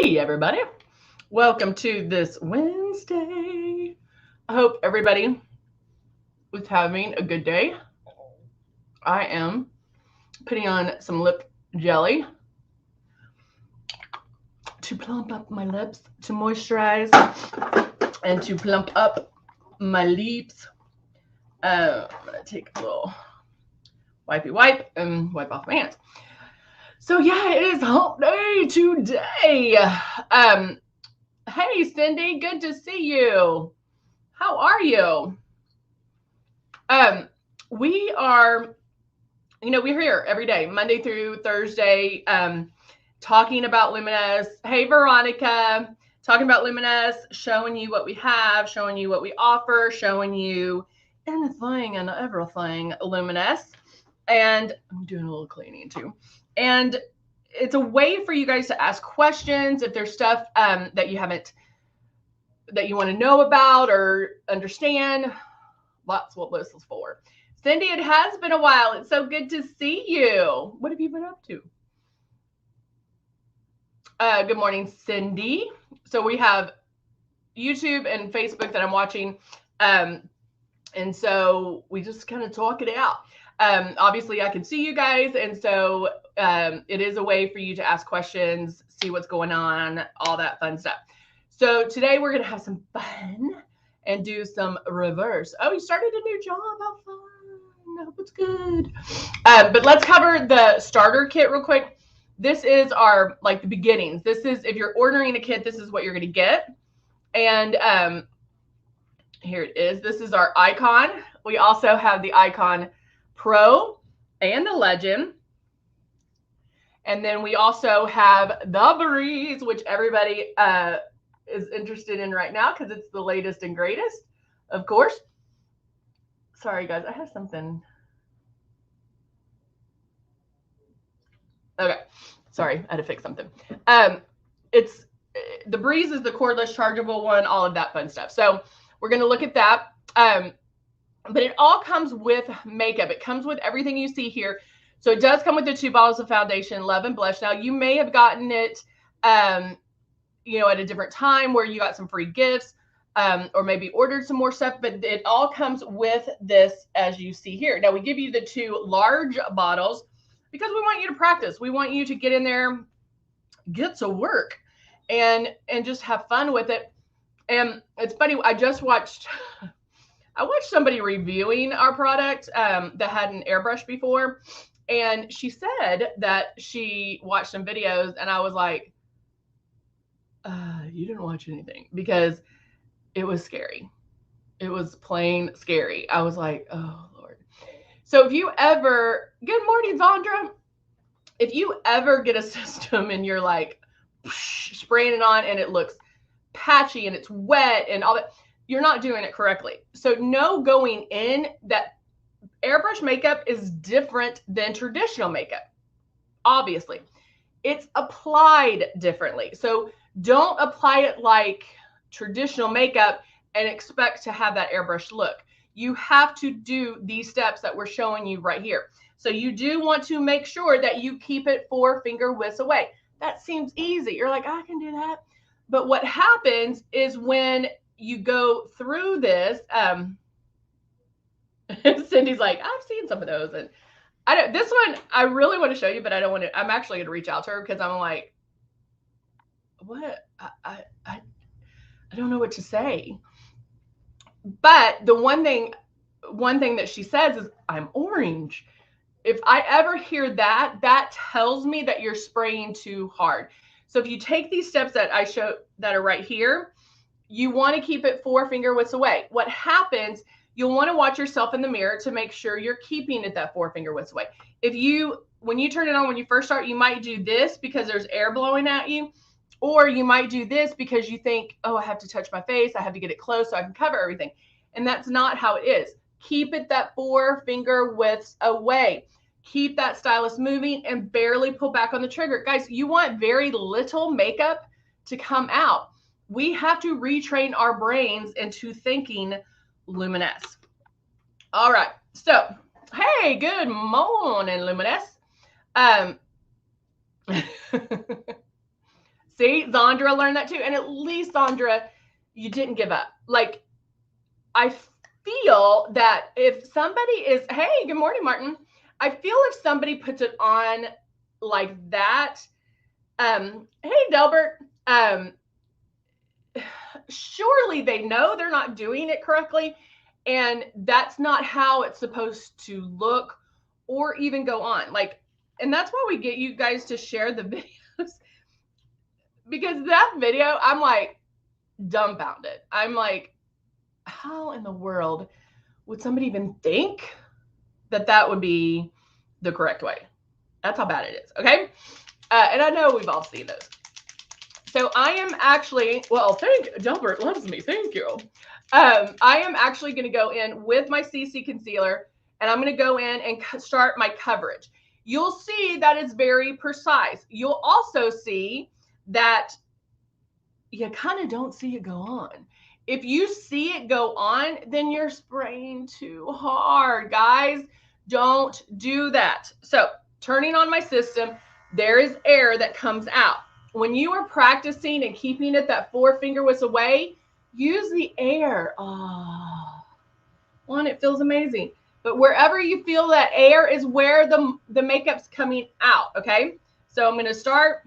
Hey, everybody. Welcome to this Wednesday. I hope everybody was having a good day. I am putting on some lip jelly to plump up my lips, to moisturize, and to plump up my lips. I'm going to take a little wipey wipe and wipe off my hands. So, yeah, it is hump day today. Hey, Cindy, good to see you. How are you? We are, we're here every day, Monday through Thursday, talking about Luminess. Hey, Veronica, talking about Luminess, showing you what we have, showing you what we offer, showing you anything and everything Luminess. And I'm doing a little cleaning too. And it's a way for you guys to ask questions if there's stuff that you want to know about or understand. That's what this is for. Cindy, it has been a while. It's so good to see you. What have you been up to? Good morning, Cindy. So we have YouTube and Facebook that I'm watching. And so we just kind of talk it out. Obviously, I can see you guys. And so it is a way for you to ask questions, see what's going on, all that fun stuff. So today we're going to have some fun and do some reverse. Oh, you started a new job. How fun. I hope it's good. But let's cover the starter kit real quick. This is our, the beginnings. This is, if you're ordering a kit, this is what you're going to get. And here it is. This is our Icon. We also have the Icon Pro and the Legend. And then we also have the Breeze, which everybody is interested in right now because it's the latest and greatest, of course. Sorry, guys. I have something. Okay. Sorry. I had to fix something. It's the Breeze is the cordless chargeable one, all of that fun stuff. So we're going to look at that. But it all comes with makeup. It comes with everything you see here. So it does come with the 2 bottles of foundation, Love and Blush. Now, you may have gotten it, at a different time where you got some free gifts or maybe ordered some more stuff. But it all comes with this, as you see here. Now, we give you the 2 large bottles because we want you to practice. We want you to get in there, get to work, and just have fun with it. And it's funny. I watched somebody reviewing our product that had an airbrush before, and she said that she watched some videos, and I was like, you didn't watch anything, because it was scary. It was plain scary. I was like, oh, Lord. So if you ever, good morning, Zandra. If you ever get a system and you're like spraying it on and it looks patchy and it's wet and all that, you're not doing it correctly. So know going in that airbrush makeup is different than traditional makeup. Obviously, it's applied differently. So don't apply it like traditional makeup and expect to have that airbrush look. You have to do these steps that we're showing you right here. So you do want to make sure that you keep it 4 finger widths away. That seems easy. You're like, I can do that. But what happens is when you go through this, Cindy's like, I've seen some of those. And this one, I really want to show you, but I don't want to, I'm actually going to reach out to her because I'm like, what? I don't know what to say. But the one thing that she says is, I'm orange. If I ever hear that, that tells me that you're spraying too hard. So if you take these steps that I show that are right here, you want to keep it 4 finger widths away. What happens, you'll want to watch yourself in the mirror to make sure you're keeping it that 4 finger widths away. When you turn it on, when you first start, you might do this because there's air blowing at you, or you might do this because you think, oh, I have to touch my face. I have to get it close so I can cover everything. And that's not how it is. Keep it that 4 finger widths away. Keep that stylus moving and barely pull back on the trigger. Guys, you want very little makeup to come out. We have to retrain our brains into thinking Luminess. All right. So, hey, good morning, Luminess. See, Zandra learned that too. And at least, Zandra, you didn't give up. Like, I feel that if somebody is, hey, good morning, Martin. I feel if somebody puts it on like that, hey, Delbert, surely they know they're not doing it correctly. And that's not how it's supposed to look or even go on. Like, and that's why we get you guys to share the videos. Because that video, I'm like dumbfounded. I'm like, how in the world would somebody even think that that would be the correct way? That's how bad it is, okay? And I know we've all seen those. So I am actually, well, Delbert loves me, thank you. I am actually going to go in with my CC concealer, and I'm going to go in and start my coverage. You'll see that it's very precise. You'll also see that you kind of don't see it go on. If you see it go on, then you're spraying too hard, guys. Don't do that. So turning on my system, there is air that comes out. When you are practicing and keeping it that 4-finger was away, use the air. Oh, one, it feels amazing. But wherever you feel that air is where the makeup's coming out, okay? So I'm going to start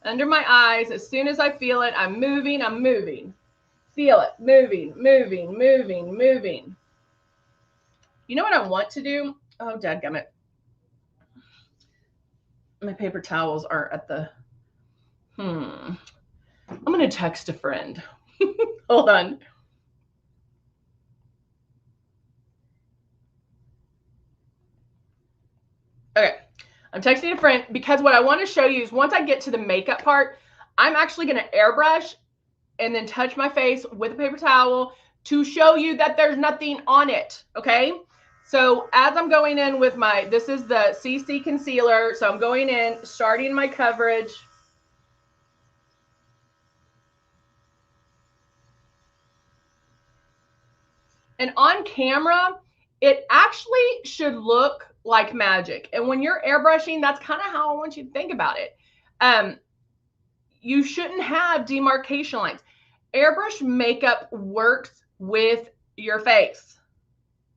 under my eyes. As soon as I feel it, I'm moving. Feel it, moving. You know what I want to do? Oh, dadgummit. My paper towels are at the, I'm going to text a friend. Hold on. Okay. I'm texting a friend because what I want to show you is once I get to the makeup part, I'm actually going to airbrush and then touch my face with a paper towel to show you that there's nothing on it. Okay. So as I'm going in with my, this is the CC concealer. So I'm going in, starting my coverage. And on camera, it actually should look like magic. And when you're airbrushing, that's kind of how I want you to think about it. You shouldn't have demarcation lines. Airbrush makeup works with your face.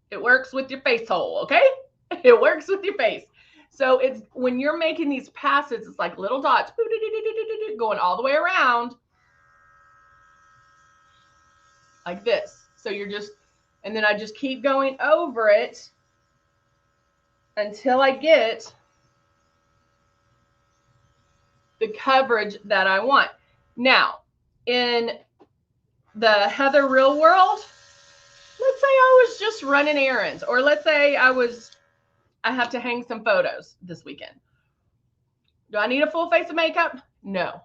It works with your face hole, okay? It works with your face. So it's when you're making these passes, it's like little dots going all the way around like this. So you're just, and then I just keep going over it until I get the coverage that I want. Now, in the Heather real world, let's say I was just running errands, or let's say I have to hang some photos this weekend. Do I need a full face of makeup? No.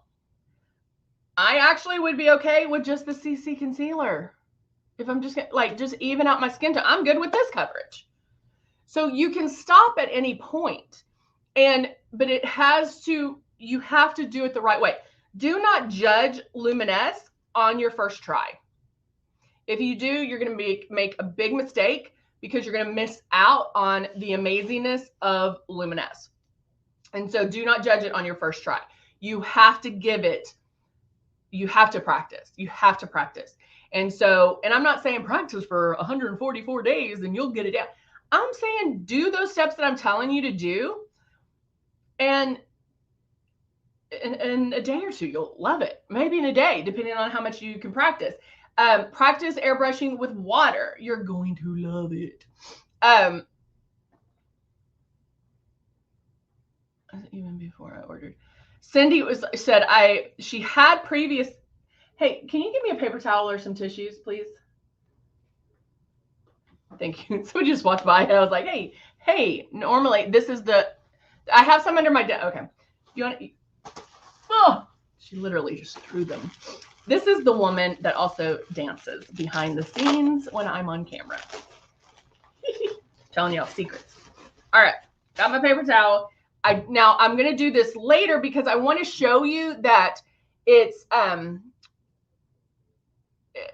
I actually would be okay with just the CC concealer. If I'm just like, just even out my skin tone, I'm good with this coverage. So you can stop at any point. But it has to, you have to do it the right way. Do not judge Luminess on your first try. If you do, you're going to make a big mistake because you're going to miss out on the amazingness of Luminess. And so do not judge it on your first try. You have to give it, you have to practice. You have to practice. And so, and I'm not saying practice for 144 days and you'll get it down. I'm saying do those steps that I'm telling you to do. And in a day or two, you'll love it. Maybe in a day, depending on how much you can practice. Practice airbrushing with water. You're going to love it. Even before I ordered. Cindy said she had previous. Hey, can you give me a paper towel or some tissues, please? Thank you. So we just walked by and I was like, hey, normally this is I have some under my desk. Okay. You want to eat? Oh, she literally just threw them. This is the woman that also dances behind the scenes when I'm on camera. Telling y'all secrets. All right. Got my paper towel. Now I'm going to do this later because I want to show you that it's,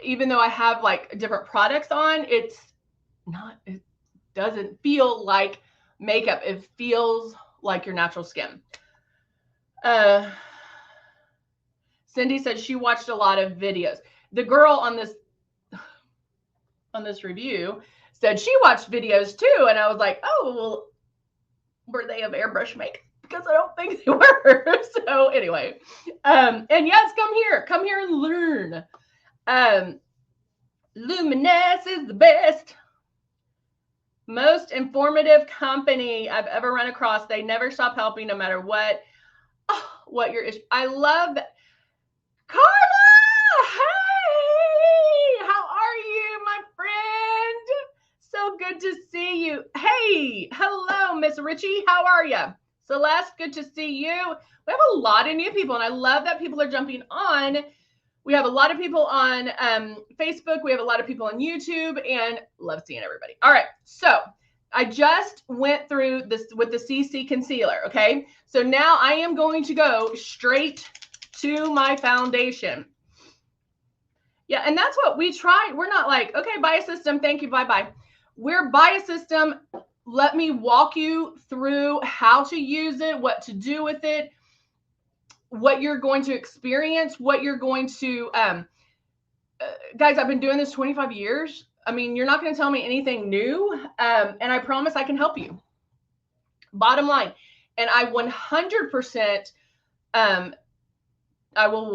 even though I have like different products on, it doesn't feel like makeup. It feels like your natural skin. Cindy said she watched a lot of videos. The girl on this review said she watched videos too. And I was like, oh, well, were they of airbrush makeup? Because I don't think they were. So anyway, and yes, come here and learn. LUMINESS is the best, most informative company I've ever run across. They never stop helping no matter what your issue. I love that. Carla, hey, how are you, my friend? So good to see you. Hey, hello, Miss Richie. How are you? Celeste, good to see you. We have a lot of new people, and I love that people are jumping on. We have a lot of people on Facebook. We have a lot of people on YouTube, and love seeing everybody. All right, so I just went through this with the CC concealer, okay? So now I am going to go straight to my foundation. Yeah, and that's what we try. We're not like, okay, buy a system, thank you, bye-bye. We're buy a system. Let me walk you through how to use it, what to do with it, what you're going to experience, what you're going to, guys, I've been doing this 25 years. I mean, you're not going to tell me anything new. And I promise I can help you. Bottom line. And I 100%, I will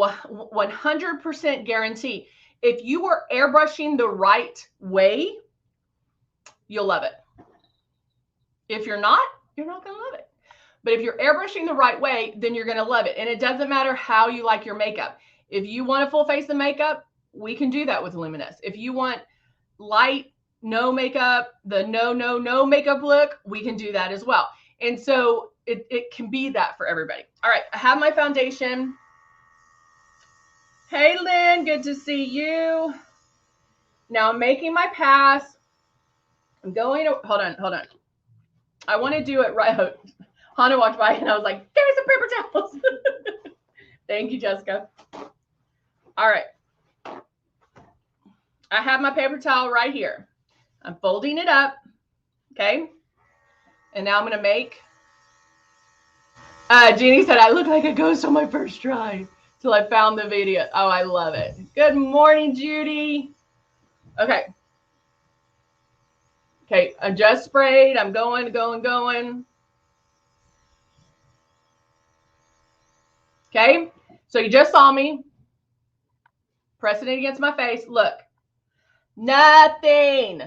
100% guarantee if you are airbrushing the right way, you'll love it. If you're not going to love it. But if you're airbrushing the right way, then you're going to love it. And it doesn't matter how you like your makeup. If you want a full face of makeup, we can do that with LUMINESS. If you want light, no makeup, the no makeup look, we can do that as well. And so it can be that for everybody. All right, I have my foundation. Hey, Lynn, good to see you. Now I'm making my pass. I'm going to, hold on. I want to do it right. Hannah walked by and I was like, give me some paper towels. Thank you, Jessica. All right. I have my paper towel right here. I'm folding it up. Okay. And now I'm going to make. Jeannie said, I look like a ghost on my first try till I found the video. Oh, I love it. Good morning, Judy. Okay. Okay. I just sprayed. I'm going. Okay. So you just saw me pressing it against my face. Look. Nothing.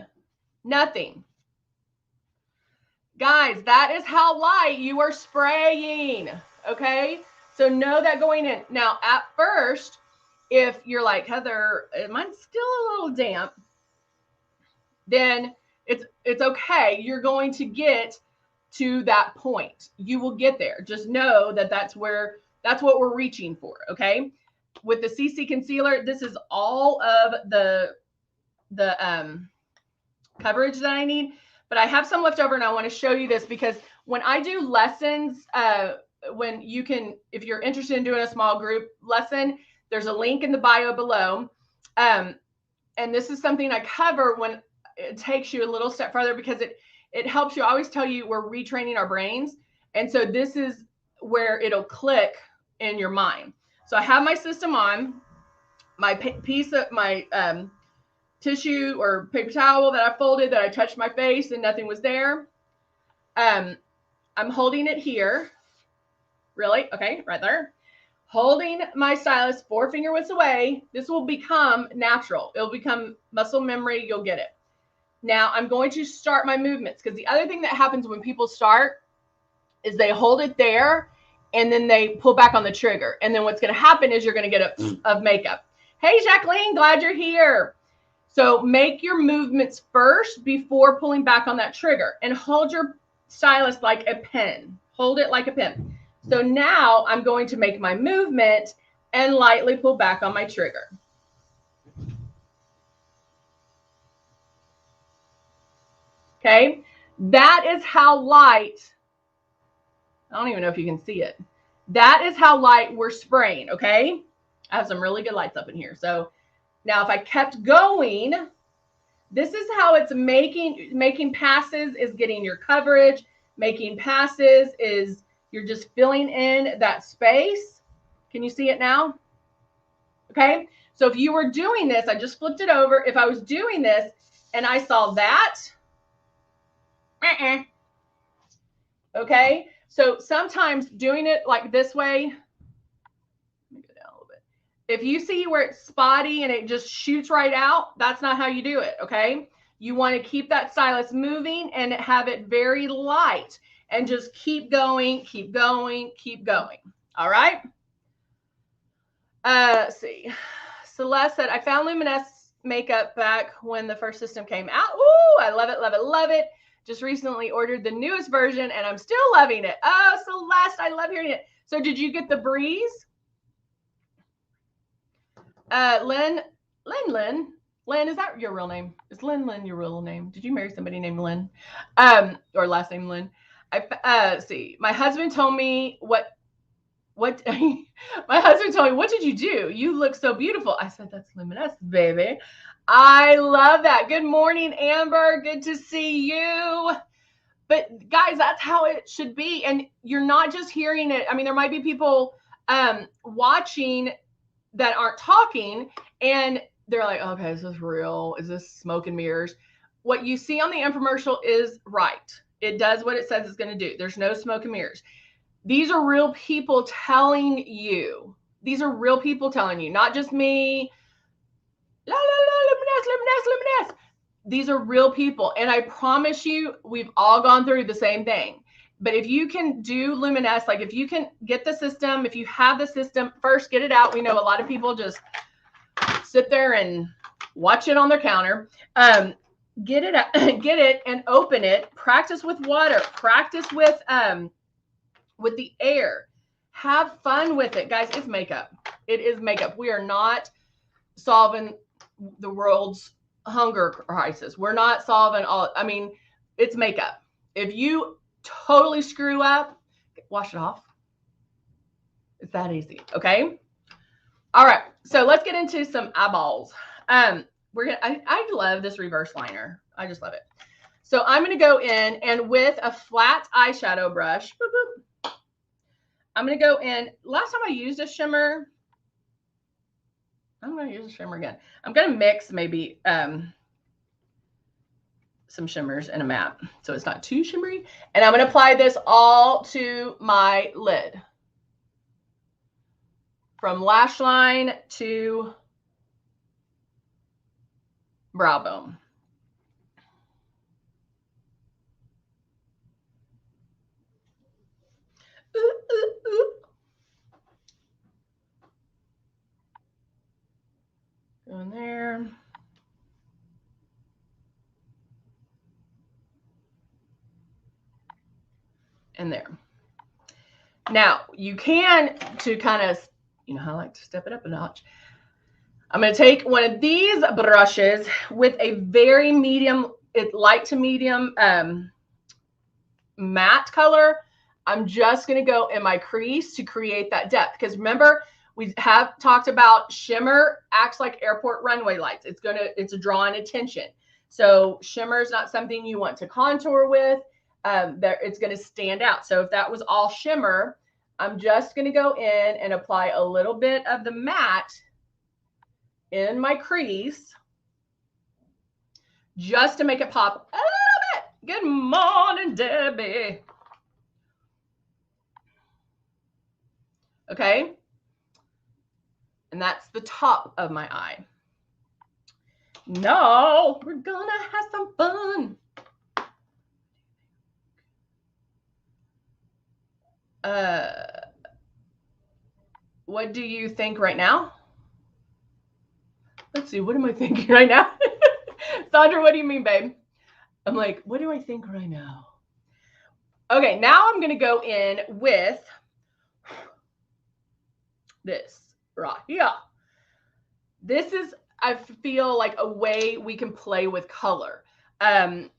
Guys, that is how light you are spraying. Okay. So know that going in. Now, at first, if you're like, Heather, mine's still a little damp, then it's okay. You're going to get to that point. You will get there. Just know that that's what we're reaching for. Okay. With the CC concealer, this is all of the coverage that I need, but I have some left over and I want to show you this because when I do lessons, when you can, if you're interested in doing a small group lesson, there's a link in the bio below. And this is something I cover when it takes you a little step further because it helps you. I always tell you we're retraining our brains. And so this is where it'll click in your mind. So I have my system on, my piece of my tissue or paper towel that I folded that I touched my face and nothing was there. I'm holding it here. Really? Okay, right there. Holding my stylus 4 finger widths away. This will become natural. It'll become muscle memory. You'll get it. Now I'm going to start my movements because the other thing that happens when people start is they hold it there and then they pull back on the trigger. And then what's going to happen is you're going to get a of makeup. Hey, Jacqueline, glad you're here. So make your movements first before pulling back on that trigger and hold your stylus like a pen. Hold it like a pen. So now I'm going to make my movement and lightly pull back on my trigger. Okay, that is how light, I don't even know if you can see it. That is how light we're spraying, okay? I have some really good lights up in here. So now if I kept going, this is how it's making passes is getting your coverage. Making passes is you're just filling in that space. Can you see it now? Okay. So if you were doing this, I just flipped it over. If I was doing this and I saw that, okay. So sometimes doing it like this way, let me go down a little bit. If you see where it's spotty and it just shoots right out, that's not how you do it. Okay. You want to keep that stylus moving and have it very light and just keep going, keep going, keep going. All right. Let's see. Celeste said, I found Luminess makeup back when the first system came out. Ooh, I love it, love it, love it. Just recently ordered the newest version and I'm still loving it. Oh, Celeste, I love hearing it. So did you get the Breeze? Lynn, is that your real name? Is Lynn your real name? Did you marry somebody named Lynn? Or last name Lynn? See, my husband told me what my husband told me, what did you do? You look so beautiful. I said, that's Luminess, baby. I love that. Good morning, Amber. Good to see you. But guys, that's how it should be. And you're not just hearing it. I mean, there might be people watching that aren't talking and they're like, okay, is this real? Is this smoke and mirrors? What you see on the infomercial is right. It does what it says it's going to do. There's no smoke and mirrors. These are real people telling you. These are real people telling you, not just me. La, la, la, Luminess, Luminess, Luminess. These are real people. And I promise you, we've all gone through the same thing. But if you can do Luminess, like if you can get the system, if you have the system, first get it out. We know a lot of people just sit there and watch it on their counter. Get it and open it. Practice with water. Practice with the air. Have fun with it, guys. It's makeup. It is makeup. We are not solving the world's hunger crisis. We're not solving all. I mean, it's makeup. If you totally screw up, wash it off. It's that easy. Okay. All right. So let's get into some eyeballs. I love this reverse liner. I just love it. So I'm going to go in and with a flat eyeshadow brush, boop, boop, I'm going to go in. Last time I used a shimmer, I'm going to use a shimmer again. I'm going to mix maybe some shimmers and a matte so it's not too shimmery. And I'm going to apply this all to my lid. From lash line to brow bone. Ooh, ooh, ooh. Go in there. And there. Now, you can, to kind of, you know how I like to step it up a notch. I'm going to take one of these brushes with a very medium, light to medium matte color. I'm just going to go in my crease to create that depth. Because remember, we have talked about shimmer acts like airport runway lights. It's a drawing attention. So shimmer is not something you want to contour with. It's going to stand out. So if that was all shimmer, I'm just going to go in and apply a little bit of the matte in my crease just to make it pop a little bit. Good morning, Debbie. Okay. And that's the top of my eye. No, we're gonna have some fun. What do you think right now? Let's see, what am I thinking right now? Sandra, what do you mean, babe? I'm like, what do I think right now? Okay, now I'm gonna go in with this right here. This is, I feel like, a way we can play with color,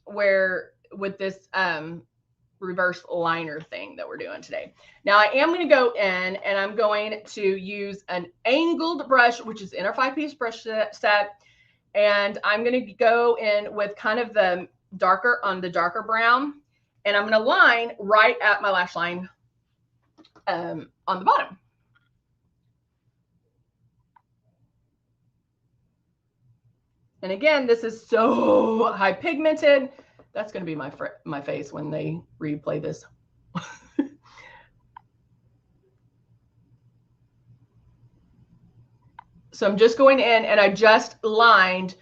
where with this reverse liner thing that we're doing today. Now I am going to go in and I'm going to use an angled brush, which is in our 5-piece brush set. And I'm going to go in with kind of the darker brown. And I'm going to line right at my lash line on the bottom. And again, this is so high pigmented. That's going to be my face when they replay this. So I'm just going in and I just lined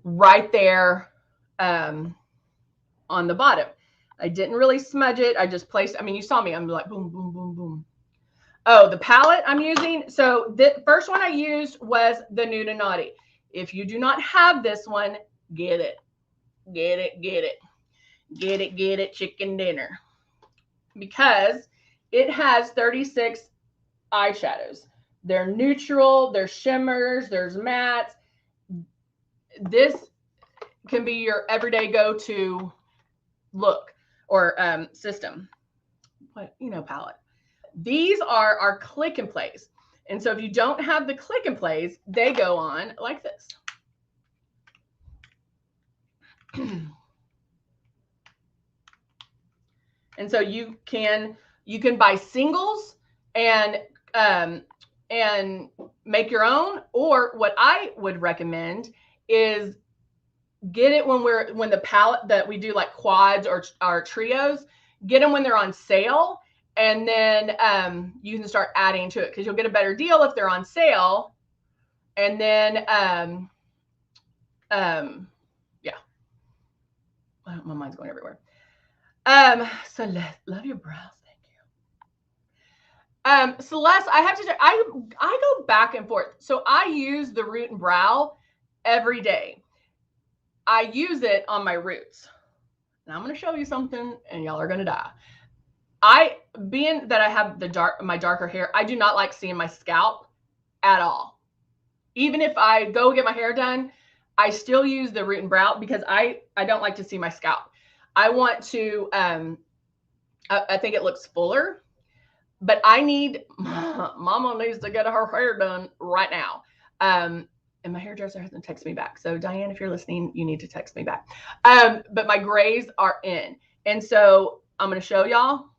right there on the bottom. I didn't really smudge it. I just placed, I mean, you saw me. I'm like, boom, boom, boom, boom. Oh, the palette I'm using. So the first one I used was the Nude and Naughty. If you do not have this one, get it. Get it, get it. Get it, get it, chicken dinner. Because it has 36 eyeshadows. They're neutral, there's shimmers, there's mattes. This can be your everyday go-to look or system. What, you know, palette. These are our click and plays. And so if you don't have the click and plays, they go on like this. And so you can buy singles and make your own, or what I would recommend is get it when the palette that we do like quads or our trios, get them when they're on sale, and then you can start adding to it because you'll get a better deal if they're on sale. And then yeah, my mind's going everywhere. Celeste, love your brows. Thank you. Celeste, I have to say, I go back and forth. So I use the root and brow every day. I use it on my roots. And I'm going to show you something and y'all are going to die. Being that I have my darker hair, I do not like seeing my scalp at all. Even if I go get my hair done, I still use the root and brow because I don't like to see my scalp. I want to, I think it looks fuller, but Mama needs to get her hair done right now. And my hairdresser hasn't texted me back. So Diane, if you're listening, you need to text me back. But my grays are in. And so I'm going to show y'all.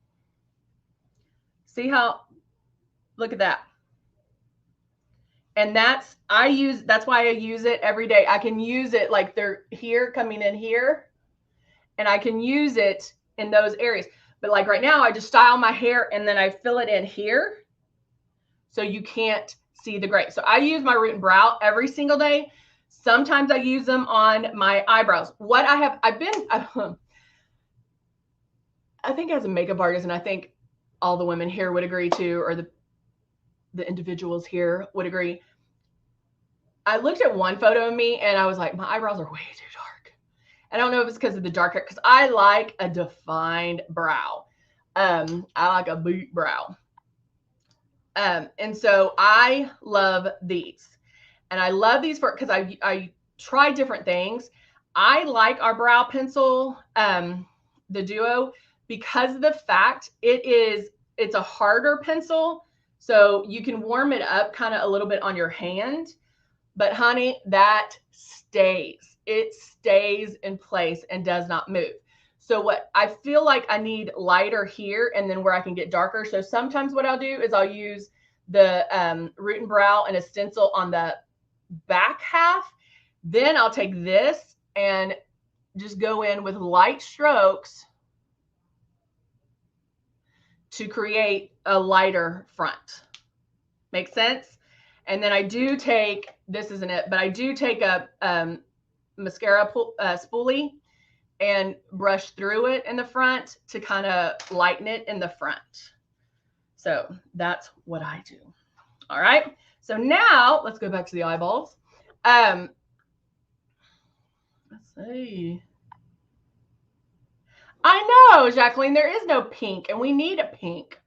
See how, look at that. And that's why I use it every day. I can use it like they're here, coming in here, and I can use it in those areas. But like right now, I just style my hair and then I fill it in here so you can't see the gray. So I use my root and brow every single day. Sometimes I use them on my eyebrows. I think as a makeup artist, and I think all the women here would agree too, or the individuals here would agree. I looked at one photo of me and I was like, my eyebrows are way too dark. I don't know if it's because of the dark hair, because I like a defined brow. I like a beat brow. And so I love these. And I love these because I try different things. I like our brow pencil, the Duo, because of the fact it's a harder pencil. So you can warm it up kind of a little bit on your hand. But honey, that stays. It stays in place and does not move. So what I feel like I need lighter here and then where I can get darker. So sometimes what I'll do is I'll use the root and brow and a stencil on the back half. Then I'll take this and just go in with light strokes to create a lighter front. Make sense? And then I do take, this isn't it, but I do take a mascara spoolie and brush through it in the front to kind of lighten it in the front. So that's what I do. All right. So now let's go back to the eyeballs. Let's see. I know, Jacqueline, there is no pink and we need a pink.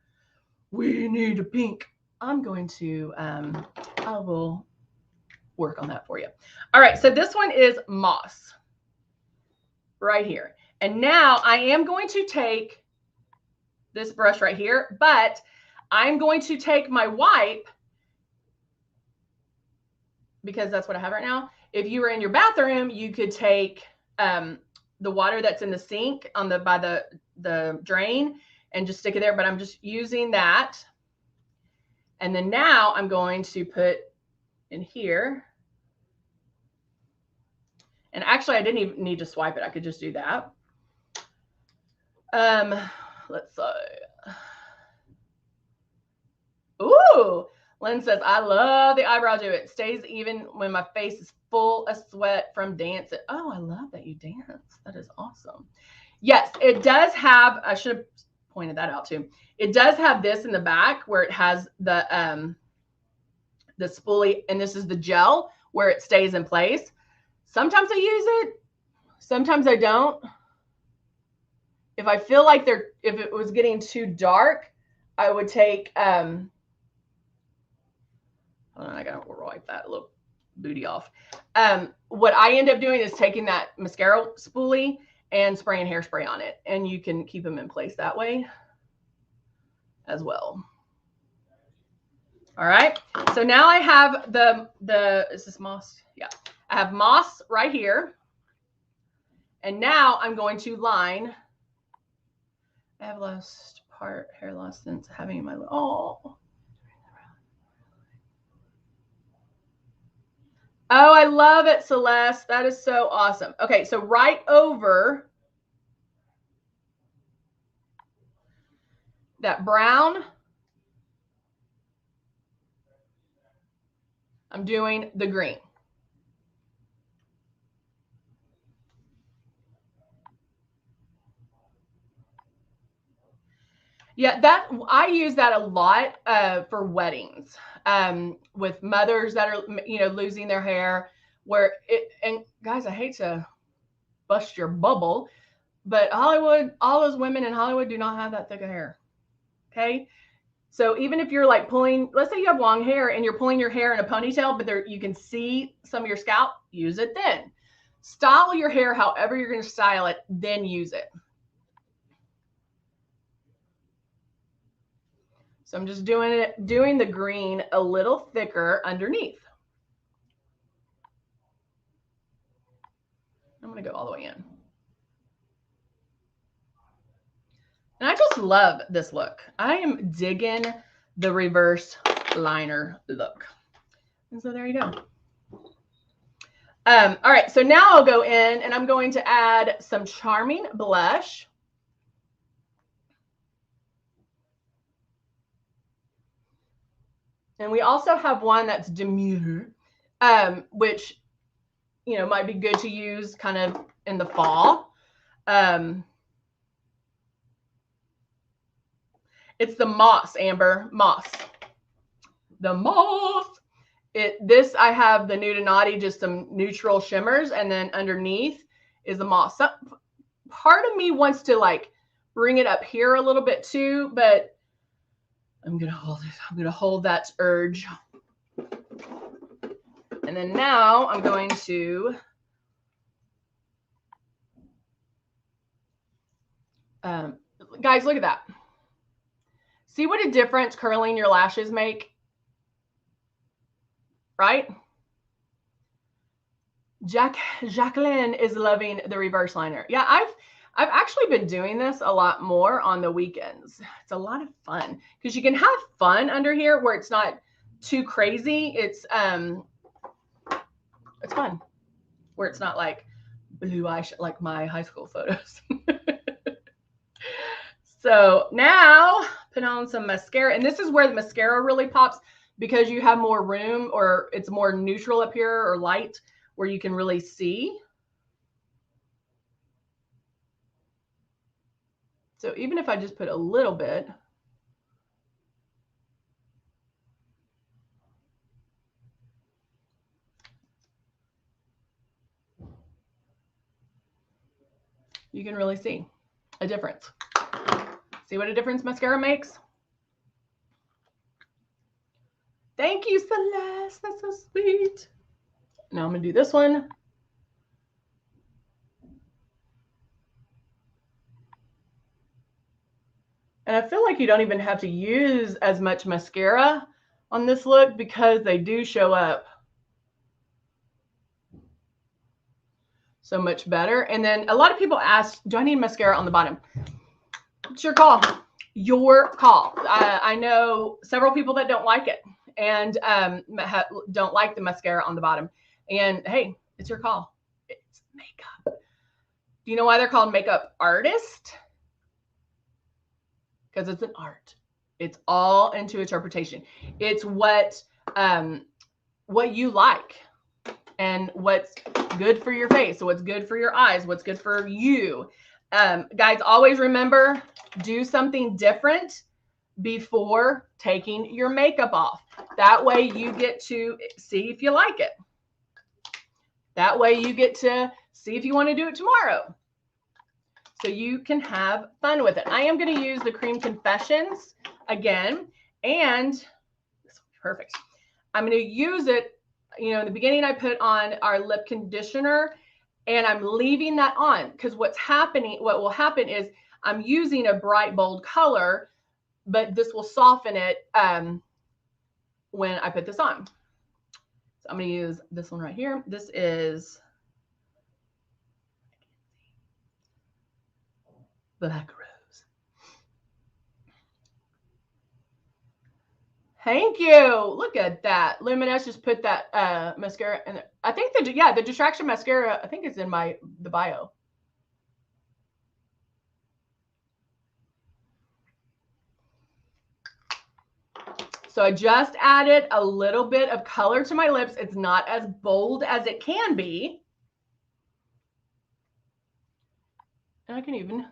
We need a pink. I'm going to, I will work on that for you. All right. So this one is Moss right here. And now I am going to take this brush right here, but I'm going to take my wipe because that's what I have right now. If you were in your bathroom, you could take the water that's in the sink on by the drain and just stick it there. But I'm just using that. And then now I'm going to put in here. And actually, I didn't even need to swipe it. I could just do that. Let's see. Ooh, Lynn says, I love the eyebrow do. It stays even when my face is full of sweat from dancing. Oh, I love that you dance. That is awesome. Yes, it does have, I should have pointed that out too. It does have this in the back where it has the spoolie, and this is the gel where it stays in place. Sometimes I use it, sometimes I don't. If I feel like if it was getting too dark, I would take, hold on, I gotta wipe that little booty off. What I end up doing is taking that mascara spoolie and spraying hairspray on it, and you can keep them in place that way as well. All right, so now I have is this moss? Yeah, I have moss right here, and now I'm going to line. I have lost hair loss since having my, oh, I love it, Celeste. That is so awesome. Okay, so right over that brown, I'm doing the green. Yeah, that I use that a lot for weddings, with mothers that are, you know, losing their hair. Where it, and guys, I hate to bust your bubble, but Hollywood, all those women in Hollywood do not have that thick of hair. Okay, so even if you're like pulling, let's say you have long hair and you're pulling your hair in a ponytail, but there you can see some of your scalp, use it then. Style your hair however you're going to style it, then use it. So I'm just doing the green a little thicker underneath. I'm going to go all the way in. And I just love this look. I am digging the reverse liner look. And so there you go. All right, so now I'll go in and I'm going to add some Charming blush. And we also have one that's Demure, which, you know, might be good to use kind of in the fall. It's the Moss, Amber, Moss. The Moss. This, I have the Nude and Naughty, just some neutral shimmers, and then underneath is the Moss. So, part of me wants to like bring it up here a little bit too, but I'm gonna hold it. I'm gonna hold that urge. And then now I'm going to guys, look at that. See what a difference curling your lashes make, right? Jacqueline is loving the reverse liner. Yeah, I've actually been doing this a lot more on the weekends. It's a lot of fun because you can have fun under here where it's not too crazy. It's fun where it's not like blue eye like my high school photos. So now put on some mascara, and this is where the mascara really pops because you have more room, or it's more neutral up here or light where you can really see. So even if I just put a little bit, you can really see a difference. See what a difference mascara makes? Thank you, Celeste. That's so sweet. Now I'm going to do this one. And I feel like you don't even have to use as much mascara on this look because they do show up so much better. And then a lot of people ask, do I need mascara on the bottom? It's your call. Your call. I know several people that don't like it and don't like the mascara on the bottom. And hey, it's your call. makeup. Do you know why they're called makeup artists? Because it's an art. It's all into interpretation. It's what you like and what's good for your face, what's good for your eyes, what's good for you. Guys, always remember, do something different before taking your makeup off. That way you get to see if you like it. That way you get to see if you want to do it tomorrow. So you can have fun with it. I am going to use the Cream Confessions again, and this will be perfect. I'm going to use it, you know, in the beginning I put on our lip conditioner, and I'm leaving that on because what will happen is I'm using a bright, bold color, but this will soften it when I put this on. So I'm going to use this one right here. This is Black Rose. Thank you. Look at that. Luminess just put that mascara in there. I think the Distraction mascara, I think it's in the bio. So I just added a little bit of color to my lips. It's not as bold as it can be. And I can even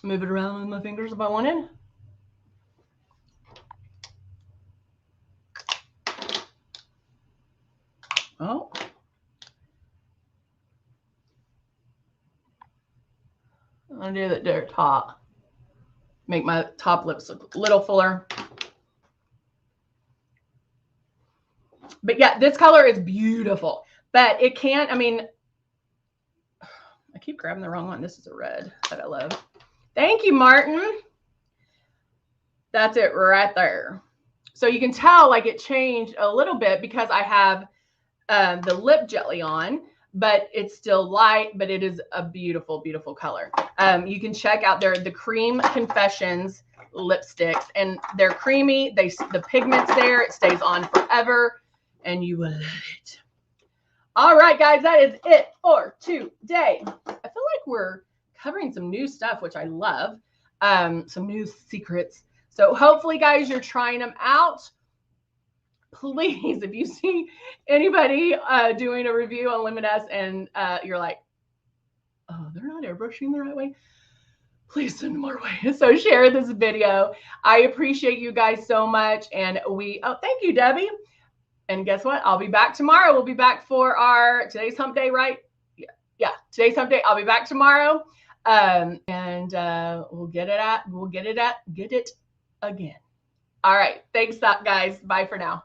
move it around with my fingers if I wanted. Oh. I'm gonna do their top. Make my top lips look a little fuller. But yeah, this color is beautiful. But it can't, I mean, I keep grabbing the wrong one. This is a red that I love. Thank you, Martin. That's it right there. So you can tell like it changed a little bit because I have the lip jelly on, but it's still light, but it is a beautiful, beautiful color. You can check out the Cream Confessions lipsticks, and they're creamy. The pigment's there. It stays on forever, and you will love it. All right, guys, that is it for today. I feel like we're covering some new stuff, which I love, some new secrets. So hopefully, guys, you're trying them out. Please, if you see anybody doing a review on Luminess and you're like, oh, they're not airbrushing the right way, please send them our way. So share this video. I appreciate you guys so much. And thank you, Debbie. And guess what? I'll be back tomorrow. We'll be back for today's hump day, right? Yeah, today's hump day. I'll be back tomorrow. And we'll get it again. All right. Thanks, guys. Bye for now.